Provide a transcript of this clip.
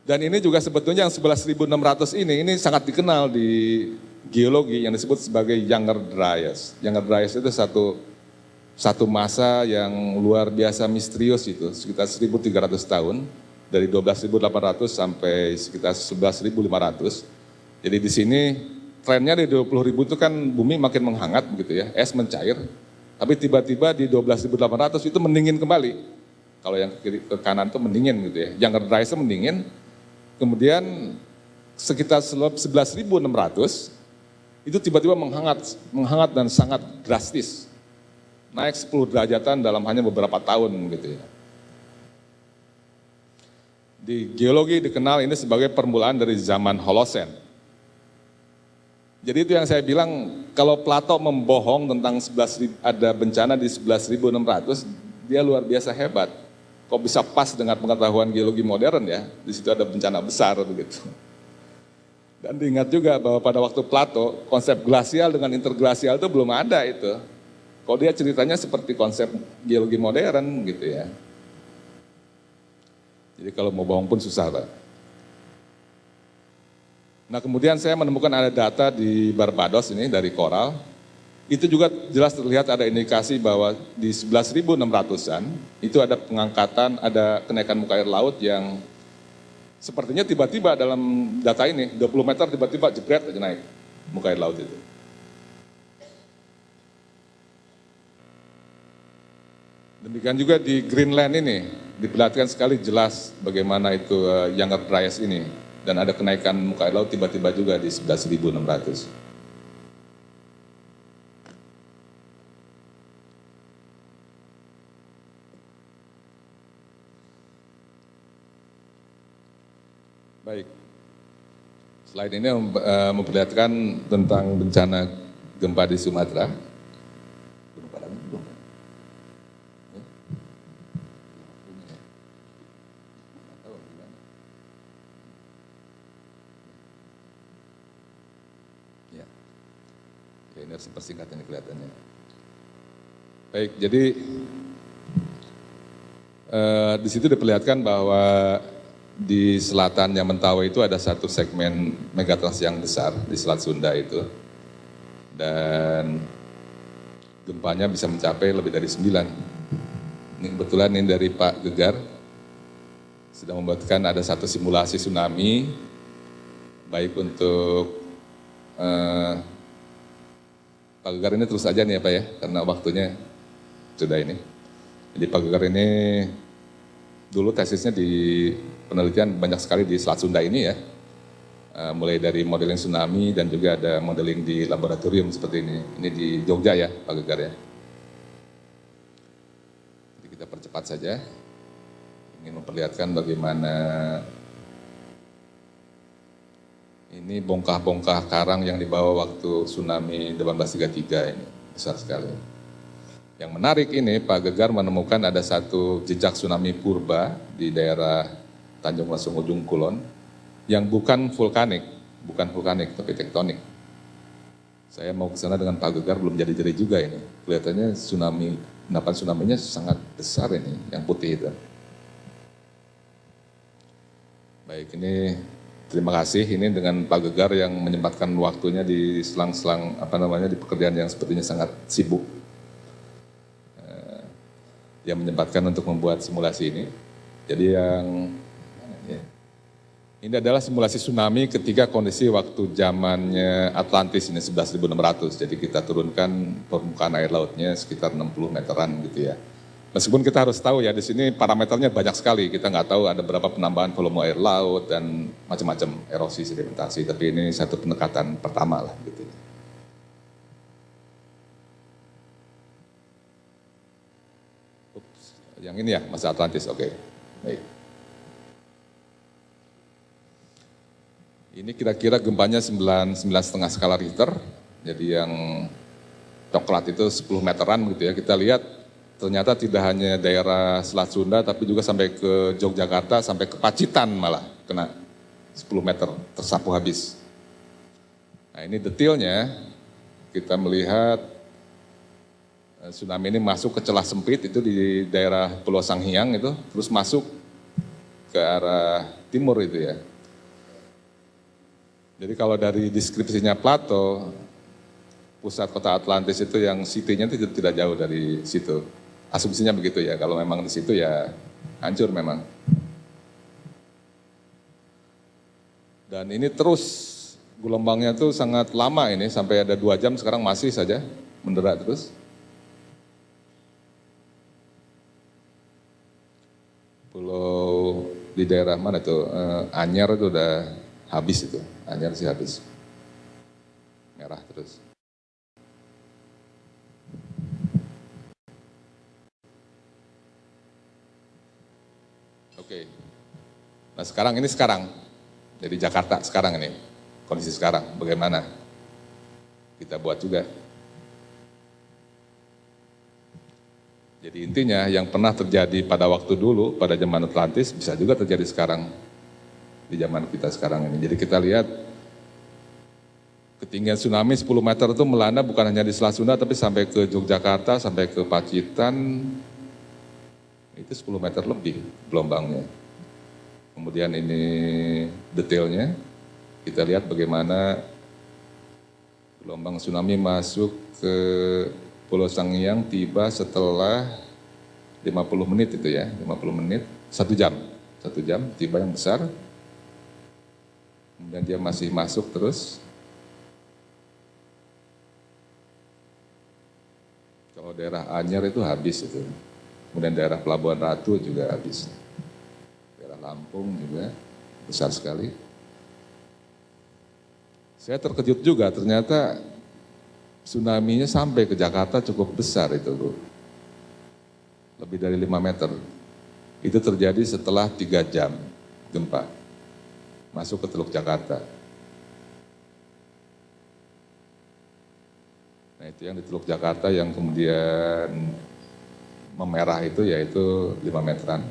Dan ini juga sebetulnya yang 11.600 ini sangat dikenal di geologi yang disebut sebagai Younger Dryas. Younger Dryas itu satu masa yang luar biasa misterius itu, sekitar 1.300 tahun, dari 12.800 sampai sekitar 11.500. Jadi di sini trennya di 20.000 itu kan bumi makin menghangat begitu ya, es mencair, tapi tiba-tiba di 12.800 itu mendingin kembali. Kalau yang ke kanan itu mendingin gitu ya, Younger Dryas itu mendingin. Kemudian sekitar 11.600 itu tiba-tiba menghangat dan sangat drastis. Naik 10 derajatan dalam hanya beberapa tahun gitu ya. Di geologi dikenal ini sebagai permulaan dari zaman Holosen. Jadi itu yang saya bilang, kalau Plato membohong tentang ada bencana di 11.600, dia luar biasa hebat. Kok bisa pas dengan pengetahuan geologi modern ya, di situ ada bencana besar begitu. Dan diingat juga bahwa pada waktu Plato, konsep glasial dengan interglasial itu belum ada itu. Kalau dia ceritanya seperti konsep geologi modern gitu ya. Jadi kalau mau bohong pun susah Pak. Nah kemudian saya menemukan ada data di Barbados ini dari koral. Itu juga jelas terlihat ada indikasi bahwa di 11.600-an itu ada pengangkatan, ada kenaikan muka air laut yang sepertinya tiba-tiba dalam data ini, 20 meter tiba-tiba jebret aja naik muka air laut itu. Demikian juga di Greenland ini, diperlihatkan sekali jelas bagaimana itu Younger Dryas ini. Dan ada kenaikan muka air laut tiba-tiba juga di 11.600. Baik, slide ini memperlihatkan tentang bencana gempa di Sumatera. Ya, ini harus persingkat ini kelihatannya. Baik, jadi di situ diperlihatkan bahwa di selatannya Mentawai itu ada satu segmen megatrust yang besar di Selat Sunda itu. Dan gempanya bisa mencapai lebih dari 9. Ini kebetulan ini dari Pak Gegar, sedang membuatkan ada satu simulasi tsunami, baik untuk Pak Gegar ini terus aja nih ya Pak ya, karena waktunya sudah ini. Jadi Pak Gegar ini dulu tesisnya di penelitian banyak sekali di Selat Sunda ini ya, mulai dari modeling tsunami dan juga ada modeling di laboratorium seperti ini. Ini di Jogja ya Pak Gegar ya. Jadi kita percepat saja, ingin memperlihatkan bagaimana ini bongkah-bongkah karang yang dibawa waktu tsunami 1833 ini, besar sekali. Yang menarik ini Pak Gegar menemukan ada satu jejak tsunami purba di daerah Tanjung Lesung Ujung Kulon yang bukan vulkanik tapi tektonik. Saya mau ke sana dengan Pak Gegar belum jadi-jadi juga ini. Kelihatannya endapan tsunami-nya sangat besar ini, yang putih itu. Baik, ini terima kasih ini dengan Pak Gegar yang menyempatkan waktunya di selang-selang di pekerjaan yang sepertinya sangat sibuk. Yang menyempatkan untuk membuat simulasi ini. Jadi ini adalah simulasi tsunami ketika kondisi waktu zamannya Atlantis ini 11.600. Jadi kita turunkan permukaan air lautnya sekitar 60 meteran gitu ya. Meskipun kita harus tahu ya di sini parameternya banyak sekali. Kita nggak tahu ada berapa penambahan volume air laut dan macam-macam erosi sedimentasi. Tapi ini satu pendekatan pertama lah gitu. Yang ini ya, masa Atlantis, oke. Baik. Ini kira-kira gempanya 9,5 skala Richter, jadi yang coklat itu 10 meteran gitu ya. Kita lihat ternyata tidak hanya daerah Selat Sunda, tapi juga sampai ke Yogyakarta, sampai ke Pacitan malah kena 10 meter, tersapu habis. Nah ini detailnya, kita melihat tsunami ini masuk ke celah sempit itu di daerah Pulau Sanghyang itu, terus masuk ke ke arah timur itu ya. Jadi kalau dari deskripsinya Plato, pusat kota Atlantis itu yang city-nya itu tidak jauh dari situ. Asumsinya begitu ya, kalau memang di situ ya hancur memang. Dan ini terus gelombangnya tuh sangat lama ini, sampai ada 2 jam sekarang masih saja menderak terus. Pulau di daerah mana tuh, Anyer itu udah habis itu, Anyer sih habis, merah terus. Oke, nah sekarang, jadi Jakarta sekarang ini, kondisi sekarang bagaimana? Kita buat juga. Jadi intinya yang pernah terjadi pada waktu dulu, pada zaman Atlantis, bisa juga terjadi sekarang, di zaman kita sekarang ini. Jadi kita lihat ketinggian tsunami 10 meter itu melanda bukan hanya di Selat Sunda, tapi sampai ke Yogyakarta, sampai ke Pacitan, itu 10 meter lebih gelombangnya. Kemudian ini detailnya, kita lihat bagaimana gelombang tsunami masuk ke Pulau Sangiang tiba setelah 50 menit itu ya, 50 menit, 1 jam tiba yang besar. Kemudian dia masih masuk terus. Kalau daerah Anyer itu habis itu. Kemudian daerah Pelabuhan Ratu juga habis. Daerah Lampung juga besar sekali. Saya terkejut juga ternyata tsunami-nya sampai ke Jakarta cukup besar itu, Bu. Lebih dari 5 meter. Itu terjadi setelah 3 jam gempa. Masuk ke Teluk Jakarta. Nah itu yang di Teluk Jakarta yang kemudian memerah itu yaitu 5 meteran.